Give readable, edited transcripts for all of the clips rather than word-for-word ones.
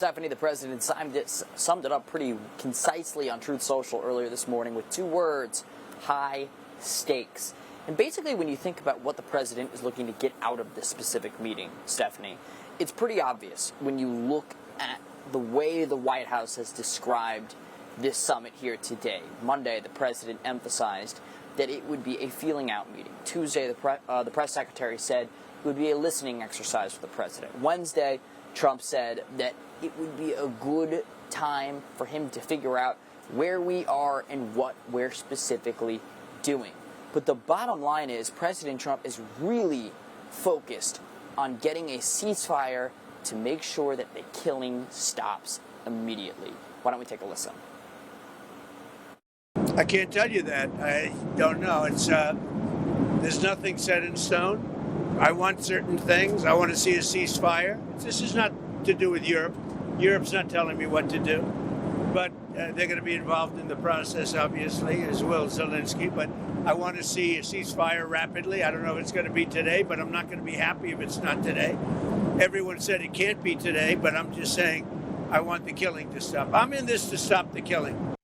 Stephanie, the president summed it up pretty concisely on Truth Social earlier this morning with two words: high stakes. And basically, when you think about what the president is looking to get out of this specific meeting, Stephanie, it's pretty obvious when you look at the way the White House has described this summit here today. Monday, the president emphasized that it would be a feeling out meeting. Tuesday, the press secretary said it would be a listening exercise for the president. Wednesday, Trump said that it would be a good time for him to figure out where we are and what we're specifically doing. But the bottom line is President Trump is really focused on getting a ceasefire to make sure that the killing stops immediately. Why don't we take a listen? I can't tell you that. I don't know. There's nothing set in stone. I want certain things. I want to see a ceasefire. This is not to do with Europe. Europe's not telling me what to do. But they're going to be involved in the process, obviously, as will Zelenskyy. But I want to see a ceasefire rapidly. I don't know if it's going to be today, but I'm not going to be happy if it's not today. Everyone said it can't be today, but I'm just saying I want the killing to stop. I'm in this to stop the killing.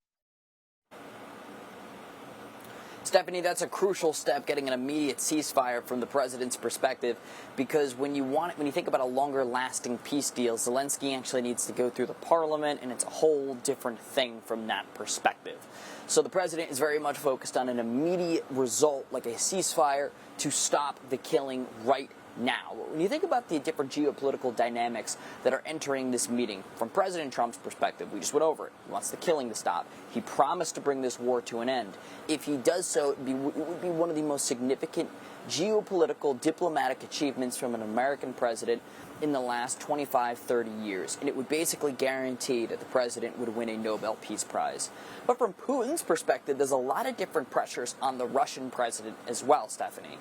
Stephanie, that's a crucial step, getting an immediate ceasefire from the president's perspective, because when you think about a longer-lasting peace deal, Zelenskyy actually needs to go through the parliament, and it's a whole different thing from that perspective. So the president is very much focused on an immediate result, like a ceasefire, to stop the killing right now. When you think about the different geopolitical dynamics that are entering this meeting, from President Trump's perspective, we just went over it. He wants the killing to stop. He promised to bring this war to an end. If he does so, it would be one of the most significant geopolitical diplomatic achievements from an American president in the last 25, 30 years. And it would basically guarantee that the president would win a Nobel Peace Prize. But from Putin's perspective, there's a lot of different pressures on the Russian president as well, Stephanie.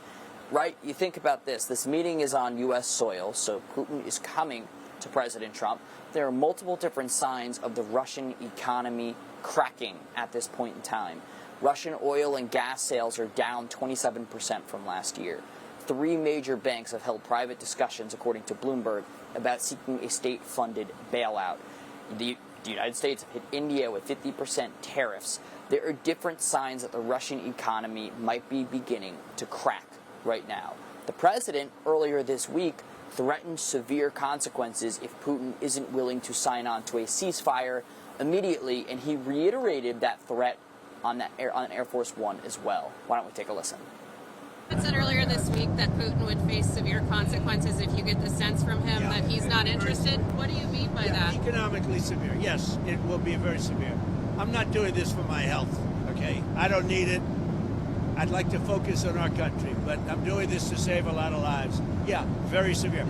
Right? You think about this. This meeting is on U.S. soil, so Putin is coming to President Trump. There are multiple different signs of the Russian economy cracking at this point in time. Russian oil and gas sales are down 27% from last year. 3 major banks have held private discussions, according to Bloomberg, about seeking a state-funded bailout. The United States have hit India with 50% tariffs. There are different signs that the Russian economy might be beginning to crack right now. The president, earlier this week, threatened severe consequences if Putin isn't willing to sign on to a ceasefire immediately, and he reiterated that threat on Air Force One as well. Why don't we take a listen? It said earlier this week that Putin would face severe consequences if you get the sense from him that he's not interested. What do you mean by that? Economically severe. Yes, it will be very severe. I'm not doing this for my health, okay? I don't need it. I'd like to focus on our country, but I'm doing this to save a lot of lives. Yeah, very severe.